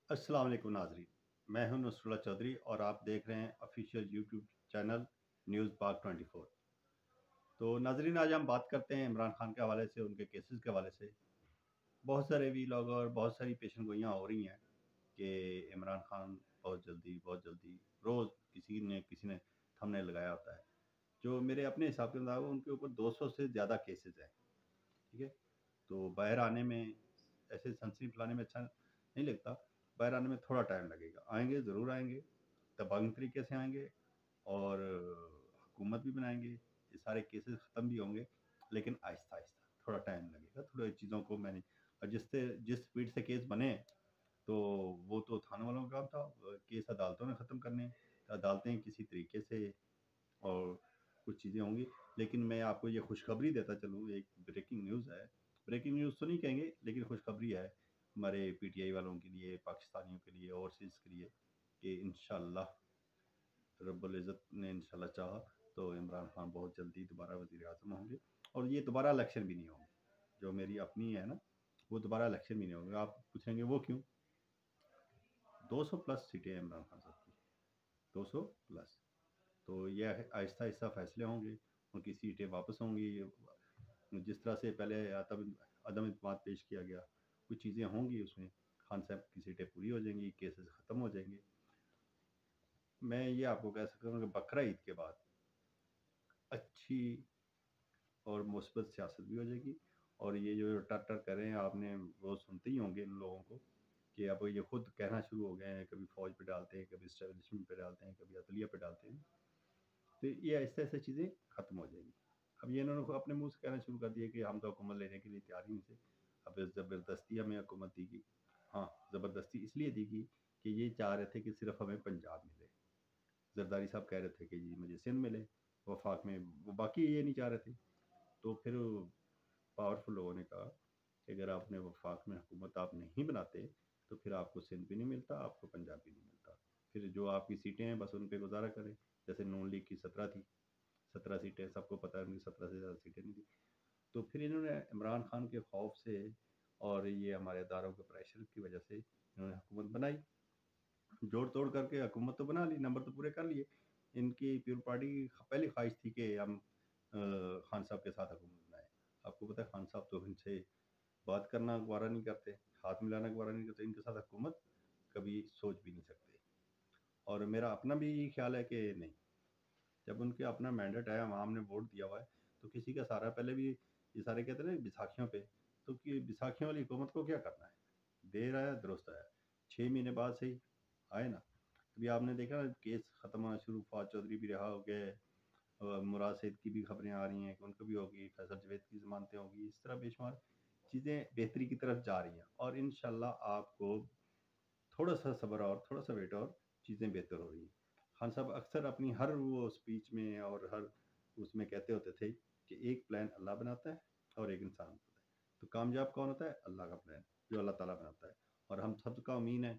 अस्सलाम वालेकुम नाजरीन, मैं हूं नुसरुल्लाह चौधरी और आप देख रहे हैं ऑफिशियल यूट्यूब चैनल न्यूज़ पाक 24। तो नाजरीन, आज हम बात करते हैं इमरान खान के हवाले से, उनके केसेस के हवाले से। बहुत सारे वीलॉग और बहुत सारी पेशन गोइयाँ हो रही हैं कि इमरान खान बहुत जल्दी रोज़ किसी ने थंबनेल लगाया होता है। जो मेरे अपने हिसाब के मुताबिक उनके ऊपर 200 से ज़्यादा केसेस हैं। ठीक है, तो बाहर आने में, ऐसे सनसनी फैलाने में अच्छा नहीं लगता। बाहर आने में थोड़ा टाइम लगेगा, आएंगे, ज़रूर आएंगे, दबंग तरीके से आएंगे और हुकूमत भी बनाएंगे, ये सारे केसेस ख़त्म भी होंगे, लेकिन आहिस्ता आहिस्ता थोड़ा टाइम लगेगा, थोड़ा चीज़ों को मैंने। और जिस स्पीड से केस बने, तो वो तो थाने वालों का काम था, केस अदालतों ने ख़त्म करने, अदालतें किसी तरीके से, और कुछ चीज़ें होंगी। लेकिन मैं आपको ये खुशखबरी देता चलूँ, एक ब्रेकिंग न्यूज़ है। ब्रेकिंग न्यूज़ तो नहीं कहेंगे, लेकिन खुशखबरी है हमारे पीटीआई वालों के लिए, पाकिस्तानियों के लिए, ओवरसीज़ के लिए, कि इंशाल्लाह रब्बुल इज़्ज़त ने इंशाल्लाह चाहा तो इमरान खान बहुत जल्दी दोबारा वज़ीर आज़म होंगे, और ये दोबारा इलेक्शन भी नहीं होंगे। जो मेरी अपनी है ना, वो दोबारा इलेक्शन भी नहीं होंगे। आप पूछेंगे वो क्यों? 200 प्लस सीटें हैं इमरान खान साहब की, 200 प्लस। तो ये आहिस्ता आहिस्ता फैसले होंगे, उनकी सीटें वापस होंगी। जिस तरह से पहले अदम इत्मीनान पेश किया गया, कुछ चीज़ें होंगी उसमें, खान साहब की सीटें पूरी हो जाएंगी, केसेस ख़त्म हो जाएंगे। मैं ये आपको कह सकता हूँ कि बकरा ईद के बाद अच्छी और मुस्बत सियासत भी हो जाएगी। और ये जो टर टर कर रहे हैं, आपने वो सुनते ही होंगे इन लोगों को, कि अब ये खुद कहना शुरू हो गए हैं, कभी फ़ौज पे डालते हैं, कभी इस्टेब्लिशमेंट पे डालते हैं, कभी अदलिया पे डालते हैं। तो ये ऐसे ऐसे चीज़ें ख़त्म हो जाएंगी। अब ये इन्होंने अपने मुंह से कहना शुरू कर दिया कि हम तो हुकूमत लेने के लिए तैयार ही नहीं थे, अब ज़बरदस्ती हमें हुकूमत दी गई। हाँ, ज़बरदस्ती इसलिए दी गई कि ये चाह रहे थे कि सिर्फ हमें पंजाब मिले। जरदारी साहब कह रहे थे कि जी मुझे सिंध मिले, वफाक में, वो बाकी ये नहीं चाह रहे थे। तो फिर पावरफुल लोगों ने कहा कि अगर आप अपने वफाक में हुकूमत आप नहीं बनाते, तो फिर आपको सिंध भी नहीं मिलता, आपको पंजाब भी नहीं मिलता। फिर जो आपकी सीटें हैं, बस उन पे गुजारा करें। जैसे नून लीग की 17 थी, 17 सीटें, सबको पता है, उनकी 17 से ज़्यादा सीटें नहीं थी। तो फिर इन्होंने इमरान खान के खौफ से और ये हमारे अदारों के प्रेशर की वजह से इन्होंने हुकूमत बनाई, जोड़ तोड़ करके हुकूमत तो बना ली, नंबर तो पूरे कर लिए। इनकी प्योर पार्टी की पहली ख्वाहिश थी कि हम खान साहब के साथ हुकूमत बनाए। आपको पता है खान साहब तो इनसे बात करना गवारा नहीं करते, हाथ मिलाना गवारा नहीं करते, इनके साथ हुकूमत कभी सोच भी नहीं सकते। और मेरा अपना भी यही ख्याल है कि नहीं, जब उनके अपना मैंडेट है, आवाम ने वोट दिया हुआ है, तो किसी का सहारा, पहले भी ये सारे कहते हैं ना बैसाखियों पे, तो कि बैसाखियों वाली हुकूमत को क्या करना है? देर आया दुरुस्त आया, 6 महीने बाद सही आए ना। अभी आपने देखा ना, केस ख़त्म होना शुरू, फवाद चौधरी भी रिहा हो गए, मुराद सईद की भी खबरें आ रही हैं कि उनको भी होगी, फैसल जवेद की ज़मानतें होगी। इस तरह बेशुमार चीज़ें बेहतरी की तरफ जा रही हैं, और इंशाल्लाह आपको थोड़ा सा सब्र और थोड़ा सा वेट, और चीज़ें बेहतर हो रही हैं। खान साहब अक्सर अपनी हर वो स्पीच में और हर उसमें कहते होते थे कि एक प्लान अल्लाह बनाता है और एक इंसान बनाता है। तो कामयाब कौन होता है? अल्लाह का प्लान, जो अल्लाह ताला बनाता है। और हम सबका उम्मीद है,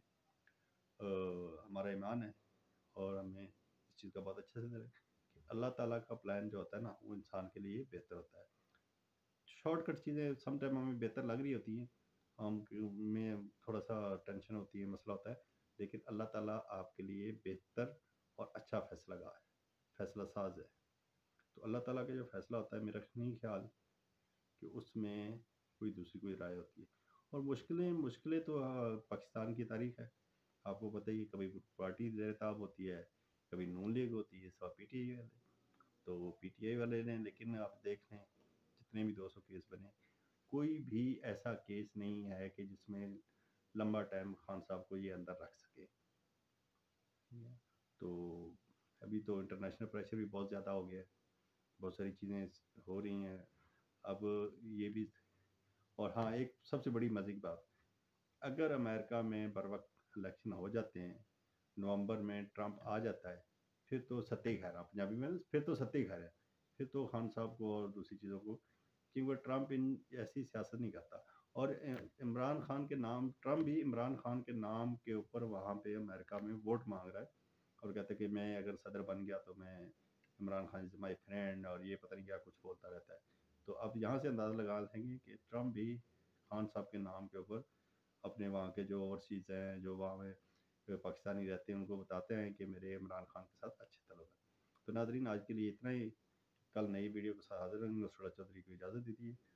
हमारा ईमान है, और हमें इस चीज़ का बहुत अच्छे से डर है कि अल्लाह ताला का प्लान जो होता है ना, वो इंसान के लिए बेहतर होता है। शॉर्टकट चीज़ें सम टाइम हमें बेहतर लग रही होती हैं, हम में थोड़ा सा टेंशन होती है, मसला होता है, लेकिन अल्लाह ताला आपके लिए बेहतर और अच्छा फैसला साज है। तो अल्लाह ताला का जो फैसला होता है, मेरा नहीं ख्याल कि उसमें कोई राय होती है। और मुश्किलें तो पाकिस्तान की तारीख है। आपको पता ही है, कभी पार्टी ज़ेर-ए-ताब होती है, कभी नून लीग होती है, सब पीटीआई वाले। तो पीटीआई वाले ने, लेकिन आप देख लें, जितने भी 200 केस बने, कोई भी ऐसा केस नहीं है कि जिसमें लंबा टाइम खान साहब को ये अंदर रख सके। तो अभी तो इंटरनेशनल प्रेशर भी बहुत ज़्यादा हो गया है, बहुत सारी चीज़ें हो रही हैं। अब ये भी, और हाँ, एक सबसे बड़ी मज़े की बात, अगर अमेरिका में बर वक्त इलेक्शन हो जाते हैं, नवंबर में ट्रंप आ जाता है, फिर तो सत्ते ही खैर, पंजाबी में फिर तो सत्ते ही खैर है। फिर तो खान साहब को और दूसरी चीज़ों को, क्योंकि ट्रंप इन ऐसी सियासत नहीं करता। और इमरान खान के नाम, ट्रंप भी इमरान खान के नाम के ऊपर वहाँ पे अमेरिका में वोट मांग रहा है, और कहते हैं कि मैं अगर सदर बन गया तो मैं, Imran Khan is my friend, और ये पता नहीं क्या कुछ बोलता रहता है। तो अब यहाँ से अंदाज़ा लगा लेंगे कि ट्रंप भी खान साहब के नाम के ऊपर اپنے وہاں کے جو اوورسیز ہیں، جو وہاں میں پاکستانی رہتے ہیں، ان کو بتاتے ہیں کہ میرے عمران خان کے ساتھ اچھے تعلق ہیں۔ تو ناظرین، آج کے لیے اتنا ہی۔ کل نئی ویڈیو کے ساتھ حاضر ہوں گے۔ نصر اللہ چودھری کو اجازت دیجیے۔